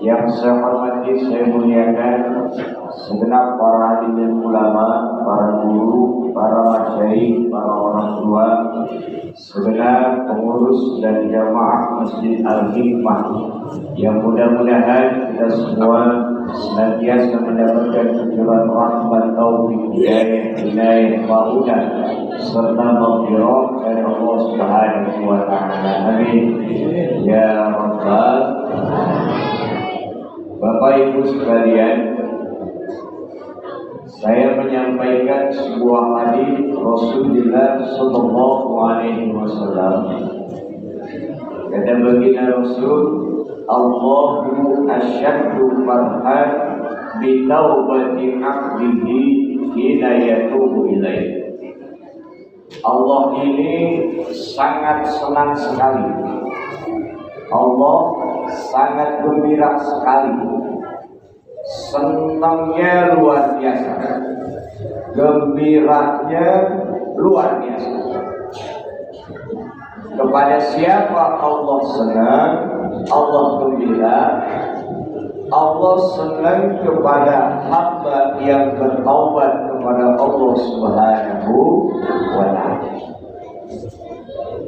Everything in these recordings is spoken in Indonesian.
Yang saya hormati, saya muliakan segenap para alim ulama, para guru, para masyayikh, para orang tua, segenap pengurus dan jamaah Masjid Al-Hikmah, yang mudah-mudahan kita semua senantiasa mendapatkan cucuran rahmat, taufik, hidayah, inayah, maudah serta maghfirah dari Allah Subhanahu wa taala. Amin ya rabbal alamin. Bapak Ibu sekalian, saya menyampaikan sebuah hadis Rasulullah Sallallahu Alaihi Wasallam. Kata baginda Rasul, Allahu asyaddu farhan bi taubati 'abdihi hina yatubu ilaih. Allah ini sangat senang sekali. Allah sangat gembira sekali, senangnya luar biasa, gembiranya luar biasa. Kepada siapa Allah senang, Allah gembira, Allah senang kepada hamba yang bertaubat kepada Allah Subhanahu wa ta'ala.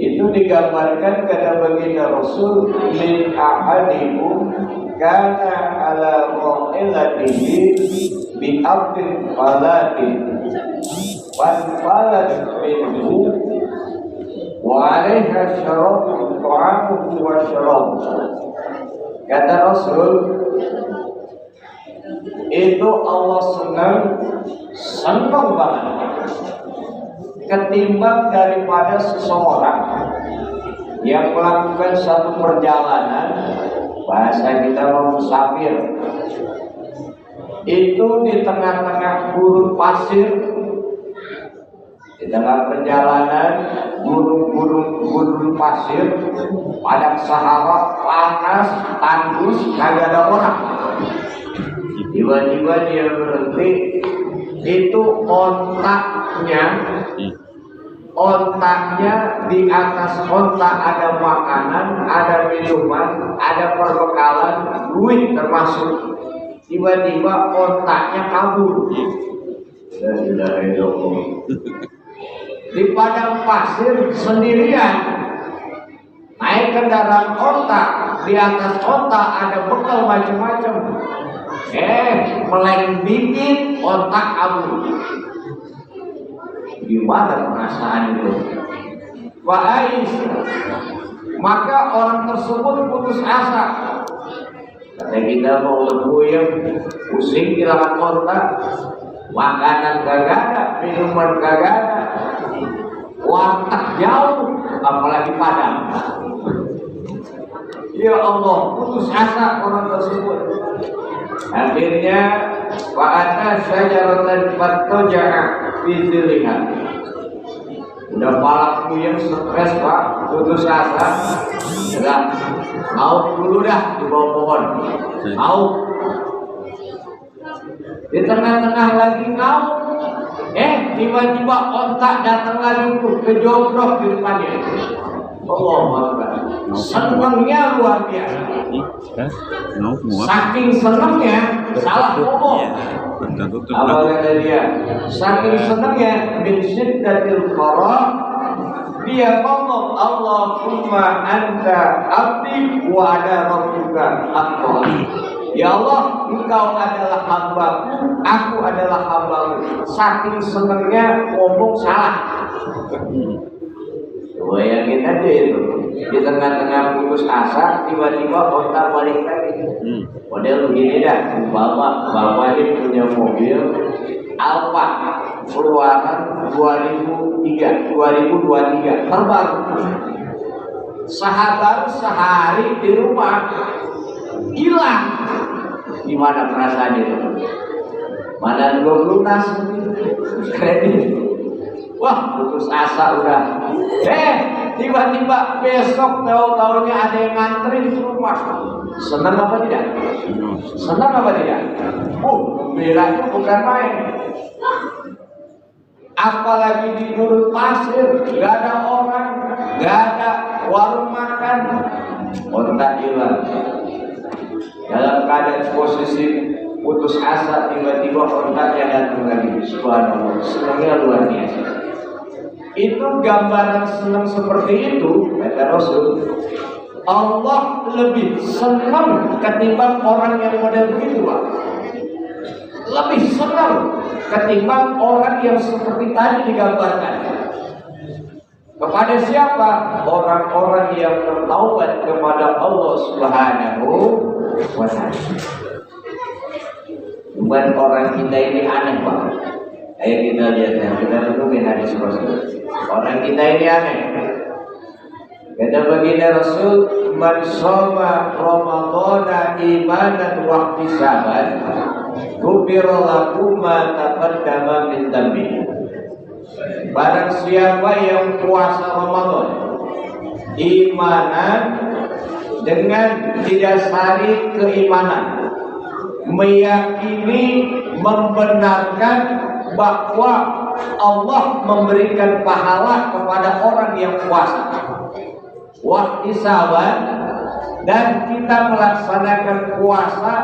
Itu digambarkan kata baginda Rasul, min ahadikum kana ala qa'ilatihi bi abdin falatin falat minhu wa alaiha syarabu ta'amuhu wa syarabu. Kata Rasul, itu Allah senang banget ketimbang daripada seseorang yang melakukan satu perjalanan, bahasa kita musafir, itu di tengah-tengah gurun pasir, di tengah perjalanan gurun pasir, padang Sahara, panas, tandus, kagak ada orang. Tiba-tiba dia berhenti, itu ontaknya di atas ontak ada makanan, ada minuman, ada perbekalan, duit termasuk. Tiba-tiba ontaknya kabur. Di padang pasir sendirian, naik kendaraan ontak, di atas ontak ada bekal macam-macam. Meleng dikit, ontak kabur. Gimana perasaan itu? Fa'ais, maka orang tersebut putus asa. Kata kita mau bergoyang, pusing kehilangan kontak, makanan kagak ada, minuman kagak ada, warteg jauh, apalagi padang. Ya Allah, putus asa orang tersebut. Akhirnya fa'ata syajaratan fattaja'a fi zilliha. Udah palak puyeng, stres Pak, putus asa. Udah, mau dulu dah di bawah pohon. Mau. Di tengah-tengah lagi mau. Tiba-tiba ontak datang lagi kejogrok di depannya. Allah Akbar. Senangnya luar biasa. Saking senangnya salah ngomong. Apa kata dia? Saking senangnya min syiddatil farah, dia ngomong Allahumma anta abdi wa ana rabbuka haqqan. Ya Allah, engkau adalah hambaku, aku adalah hambamu. Saking senangnya ngomong salah. Bayangin aja itu, di tengah-tengah putus asa, tiba-tiba ontak balik lagi. Model begini dah, bapak ini punya mobil Alfa keluaran 2023 terbaru. Sahabat sehari di rumah hilang. Gimana perasaan itu? Mana belum lunas kredit. Wah, putus asa udah. Tiba-tiba besok tahu-tahunya ada yang nganterin ke rumah. Senang apa tidak? Senang apa tidak? Gembiranya bukan main. Apalagi di gurun pasir, gak ada orang, gak ada warung makan, ontak hilang. dalam keadaan posisi putus asa, tiba-tiba kontaknya datang lagi. Subhanallah, senangnya luar biasa. Itu gambaran senang seperti itu, kata Rasul. Allah lebih senang ketimbang orang yang model begitu, Pak. Lebih senang ketimbang orang yang seperti tadi digambarkan. Kepada siapa? Orang-orang yang bertaubat kepada Allah Subhanahu wa Ta'ala. Bukan orang kita ini aneh, Pak. Ayo kita lihat, kita renungin hadis Rasul. Orang kita ini aneh. Kata baginda Rasul, man shoma Ramadhana imanan wa ihtisaban, ghufira lahu ma taqaddama min dhanbihi. Barang siapa yang puasa Ramadan imanan dengan didasari keimanan, meyakini, membenarkan bahwa Allah memberikan pahala kepada orang yang puasa, wahtisaban, dan kita melaksanakan puasa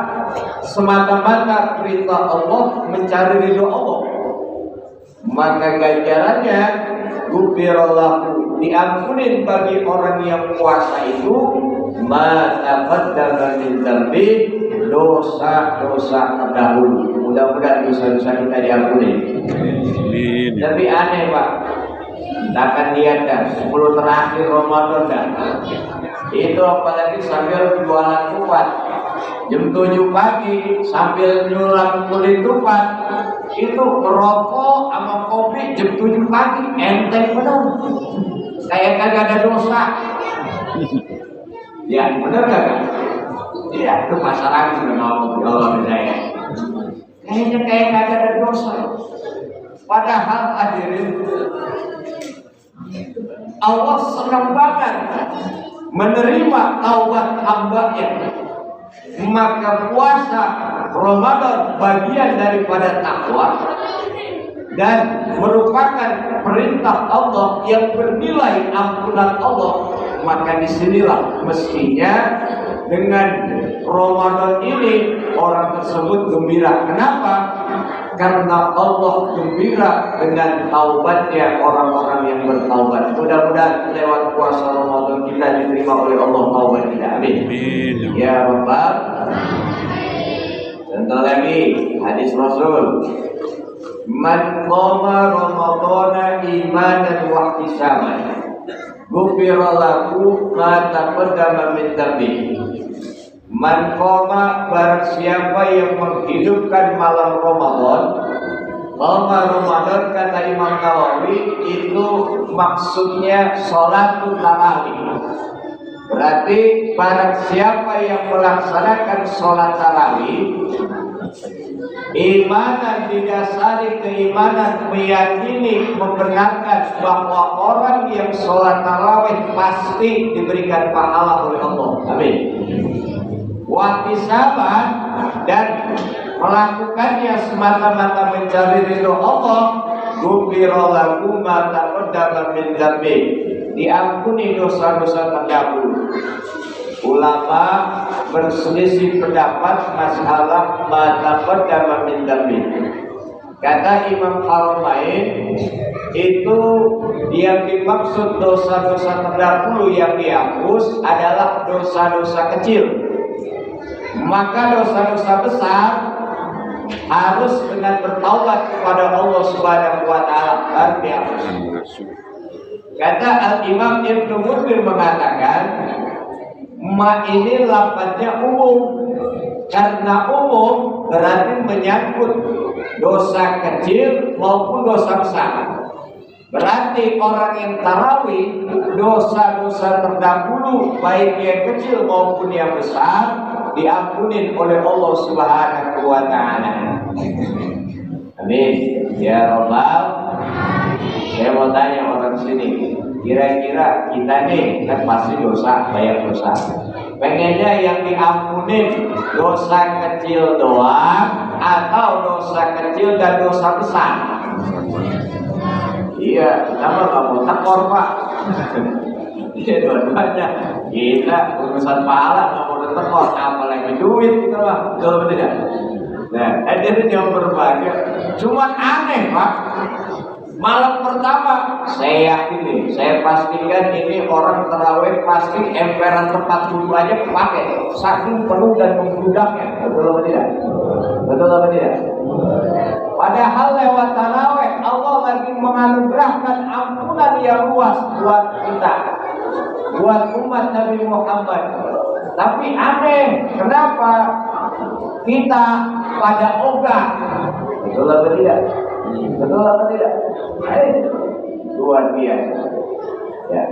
semata-mata perintah Allah, mencari ridho Allah, maka ganjarannya ghufirallahu, diampunin bagi orang yang puasa itu ma taqaddama min dzambi, dosa-dosa terdahulu. Mudah-mudahan dosa-dosa kita diampuni. Tapi aneh, Pak, kita akan lihat dah 10 terakhir Ramadan dah. Itu apalagi sambil jualan tupat jam 7 pagi sambil nyulam kulit tupat, itu merokok sama kopi jam 7 pagi, enteng benar, kayak kagak ada dosa. Ya benar kagak? Iya, itu masalah sudah mau Allah saya. Kayaknya kayak kagak ada dosa. Padahal hadirin, Allah senang banget menerima taubat hamba-Nya. Maka puasa Ramadan bagian daripada takwa dan merupakan perintah Allah yang bernilai ampunan Allah. Maka disinilah mestinya dengan Ramadan ini orang tersebut gembira. Kenapa? Karena Allah gembira dengan taubatnya orang-orang yang bertaubat. Mudah-mudahan lewat puasa Ramadan kita diterima oleh Allah taubat kita. Amin. Ya Rabbal. Contoh lagi hadis Rasul. Man qama Ramadana imanan wa ihtisaban, ghufira lahu ma taqaddama min dhanbihi. Man qama, barang siapa yang menghidupkan malam Ramadan. Ramadan kata Imam Nawawi itu maksudnya sholatul tarawih. Berarti barang siapa yang melaksanakan sholat tarawih, imanan didasari keimanan, meyakini, membenarkan bahwa orang yang sholat tarawih pasti diberikan pahala oleh Allah. Amin. Wahtisaban, dan melakukannya semata-mata mencari ridho Allah, ghufira lahu ma taqaddama min dzambi, diampuni dosa-dosa terdahulu. Ulama berselisih pendapat masalah ma taqaddama min dzambi. Kata Imam Haramain, itu yang dimaksud dosa-dosa terdahulu yang dihapus adalah dosa-dosa kecil. Maka dosa-dosa besar harus dengan bertaubat kepada Allah Subhanahu wa Ta'ala baru dihapus. Kata Al-Imam Ibnu Munzir mengatakan, ma ini lafadznya umum. Karena umum berarti menyangkut dosa kecil maupun dosa besar. Berarti orang yang tarawih, dosa-dosa terdahulu baik yang kecil maupun yang besar diampuni oleh Allah Subhanahu wa Ta'ala. Amin. Ya Rabbal. Saya mau tanya orang sini, kira-kira kita nih kan pasti dosa, banyak dosa. Pengennya yang diampuni dosa kecil doang atau dosa kecil dan dosa besar? Iya, kita mah nggak mau tekor, Pak. Iya, dua-duanya. Kita urusan pahala nggak mau tekor apalagi duit gitu lah, betul tidak? Nah, hadirin yang berbahagia, cuma aneh Pak. Malam pertama, saya yakin nih, saya pastikan ini orang terawih pasti emperan tempat duduk aja pakai, saking penuh dan membludaknya, betul atau tidak? Betul atau tidak? Padahal lewat tarawih Allah lagi menganugerahkan ampunan yang luas buat kita, buat umat Nabi Muhammad. Tapi aneh, kenapa kita pada ogah? Betul atau tidak? Betul atau tidak? Luar biasa. Ya.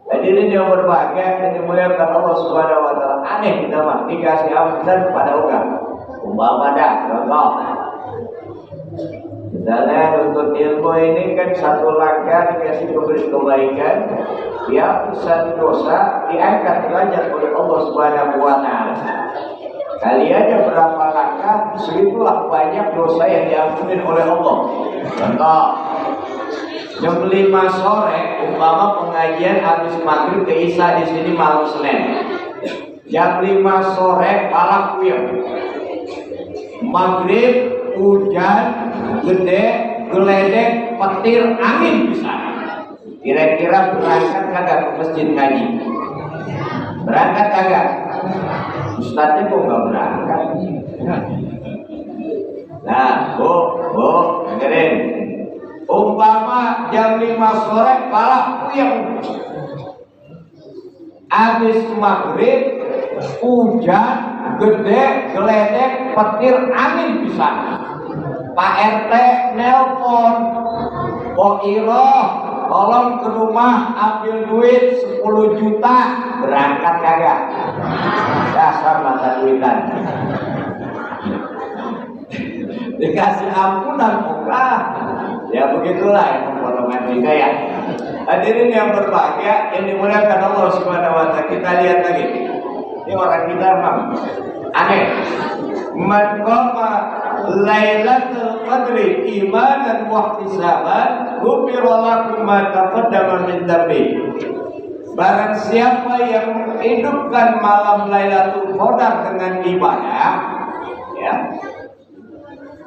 Hadirin yang berbahagia dan dimuliakan Allah Subhanahu wa taala. Aneh kita mah dikasih ampunan pada ogah. Umpama dah contoh. Misalnya untuk ilmu ini kan satu langkah dikasih kebaikan, dia satu dosa diangkat derajat oleh Allah Subhanahu wa taala. Kali aja berapa langkah, segitulah banyak dosa yang diampuni oleh Allah. Contoh, jam 5 sore, umpama pengajian habis maghrib ke isya di sini malam Senin. Jam 5 sore, palak puyeng. Maghrib, hujan, gede, geledek, petir, angin bisa. Kira-kira berangkat kagak ke masjid ngaji? Berangkat kagak? Ustadznya kok nggak berangkat? Nah, dengerin. Umpama jam 5 sore palak puyeng. Habis maghrib, hujan, gede, geledek, petir, angin bisa. Pak RT nelpon, Pok Iro, tolong ke rumah ambil duit 10 juta, berangkat kagak? Dasar mata duitan. Dikasih ampunan enggak? Ya begitulah yang problematika ya. Hadirin yang berbahagia yang dimuliakan Allah Subhanahu wa taala. Kita lihat lagi. Ini orang kita memang aneh. Man qama Lailatul Qadri imanan wa ihtisaban ghufira lahu ma taqaddama min dhanbi. Barang siapa yang menghidupkan malam Lailatul Qadar dengan ibadah, ya,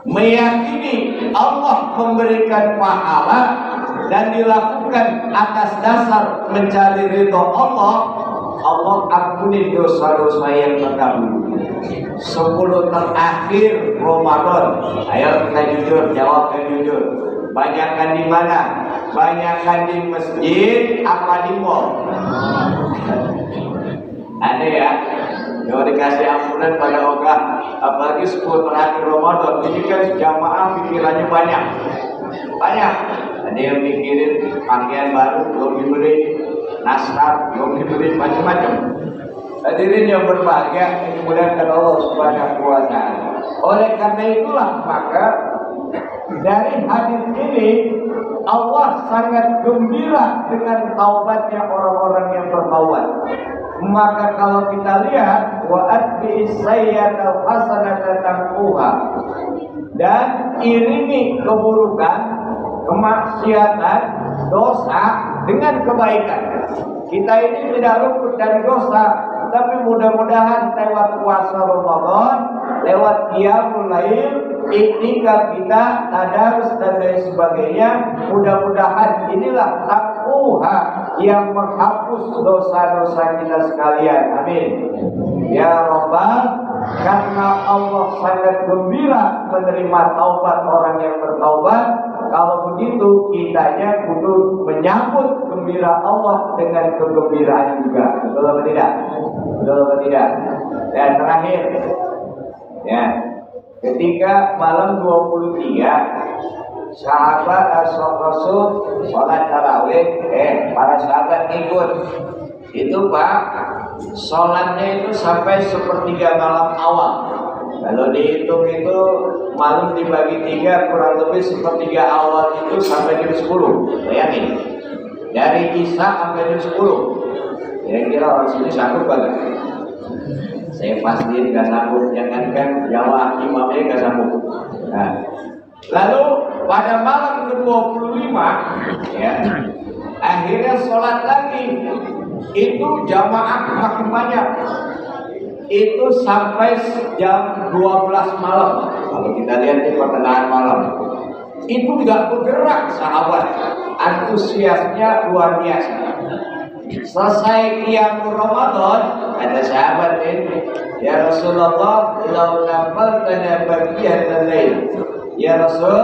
meyakini Allah memberikan pahala dan dilakukan atas dasar mencari ridho Allah, Allah ampuni dosa-dosa yang terdahulu. 10 terakhir Ramadan, ayo kita jujur, jawab yang jujur. Banyakkan di mana? Banyakkan di masjid apa di mall? Ada ya? Kalau dikasih ampunan pada ogah, apalagi 10 terakhir Ramadan, ini kan jamaah pikirannya banyak. Ada yang mikirin pakaian baru belum dibeli, naskah belum dibeli, macam-macam. Hadirin yang berbahagia yang dimuliakan Allah Subhanahu wa taala. Oleh karena itulah maka dari hadis ini Allah sangat gembira dengan taubatnya orang-orang yang bertaubat. Maka kalau kita lihat wa atbi'is sayyi'atal hasanata tamhuha, dan iringi keburukan, kemaksiatan, dosa dengan kebaikan. Kita ini tidak luput dari dosa, tapi mudah-mudahan lewat puasa Ramadan, lewat qiyamul lail, iktikaf kita, tadarus dan lain sebagainya, mudah-mudahan inilah tamhuha yang menghapus dosa-dosa kita sekalian. Amin. Ya Rabbal, karena Allah sangat gembira menerima taubat orang yang bertaubat. Kalau begitu kitanya kudu menyambut gembira Allah dengan kegembiraan juga. Betul atau tidak? Betul atau tidak? Dan terakhir, ya, ketika malam 23 sahabat Rasul sholat tarawih, para sahabat ikut. Itu Pak, sholatnya itu sampai sepertiga malam awal. Kalau dihitung itu malam dibagi 3 kurang lebih sepertiga awal itu sampai jam 10. Bayangin, dari Isya sampai jam 10. Kira-kira orang sini sanggup banget? Saya pastiin nggak sanggup. Jangankan Jawa imamnya nggak sanggup. Nah, lalu pada malam ke-25 ya, akhirnya sholat lagi. Itu jamaah makin banyak. itu sampai jam 12 malam. Kalau kita lihat di pertengahan malam, itu nggak bergerak sahabat, antusiasnya luar biasa. Selesai qiyamul Ramadan, ada sahabat ini, ya Rasulullah, lau nafaltana baqiyatan lail. Ya Rasul,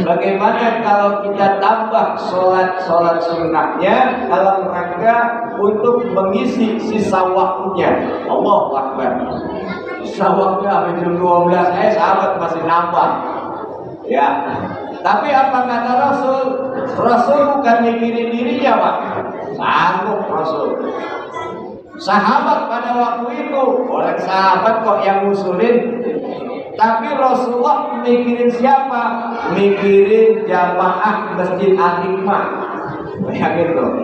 bagaimana kalau kita tambah sholat sunnahnya dalam rangka untuk mengisi sisa waktunya? Allahu Akbar. Sisa waktunya sampai jam 12, sahabat masih nambah. Ya, tapi apa kata Rasul? Rasul bukan mikirin dirinya, Pak. Sanggup Rasul. Sahabat pada waktu itu, orang sahabat kok yang ngusulin. Tapi Rasulullah mikirin siapa? Mikirin jamaah Masjid Al-Hikmah. Bayangin tuh.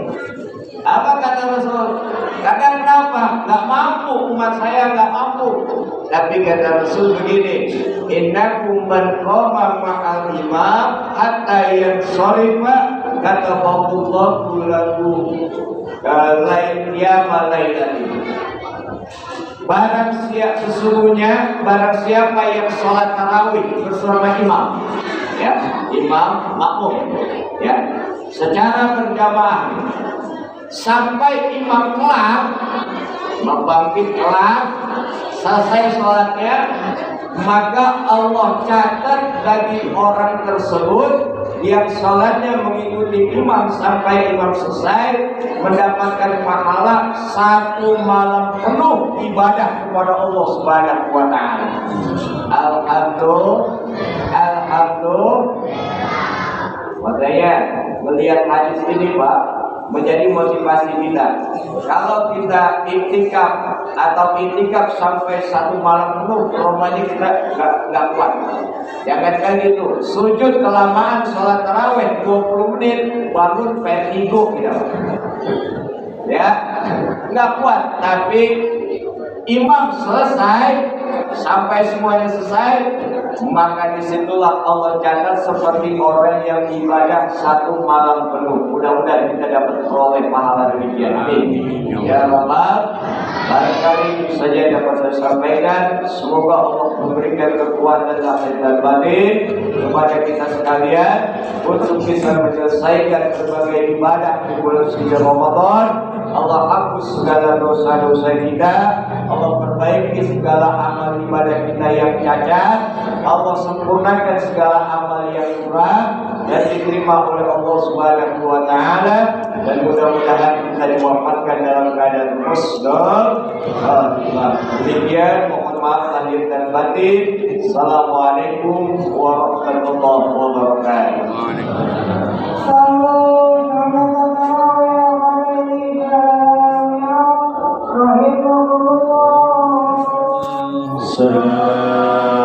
Apa kata Rasul? Kadang kenapa? Gak mampu, umat saya gak mampu. Tapi kata Rasul begini, innakum man qama ma'al imam hatta yansarifa kataballahu lahu lailati. Sesungguhnya barang siapa yang sholat tarawih bersama imam, ya, imam makmum, ya, secara berjamaah, sampai imam kelar, membangkit kelar, selesai sholatnya, maka Allah catat bagi orang tersebut yang sholatnya mengikuti imam sampai imam selesai mendapatkan pahala 1 malam penuh ibadah kepada Allah Subhanahu wa taala. Alhamdulillah. Makanya melihat hadis ini, Pak, menjadi motivasi kita. Kalau kita iktikaf atau itikaf sampai 1 malam penuh, romanya kita nggak kuat. Jangankan gitu, sujud kelamaan sholat tarawih 20 menit, bangun vertigo kita. Ya, nggak kuat. Tapi imam selesai, sampai semuanya selesai, maka disitulah Allah catat seperti orang yang ibadah 1 malam penuh. Mudah-mudahan kita dapat peroleh pahala demikian. Amin. Ya Rabbal, barangkali itu saja dapat saya sampaikan. Semoga Allah memberikan kekuatan lahir dan batin kepada kita sekalian untuk bisa menyelesaikan berbagai ibadah di bulan suci Ramadan. Allah hapus segala dosa-dosa kita. Allah perbaiki segala amal ibadah kita yang cacat. Allah sempurnakan segala amal yang kurang dan diterima oleh Allah Subhanahu wa taala, dan mudah-mudahan kita diwafatkan dalam keadaan husnul khatimah. Demikian, mohon maaf lahir dan batin. Assalamualaikum warahmatullahi wabarakatuh. Waalaikumsalam.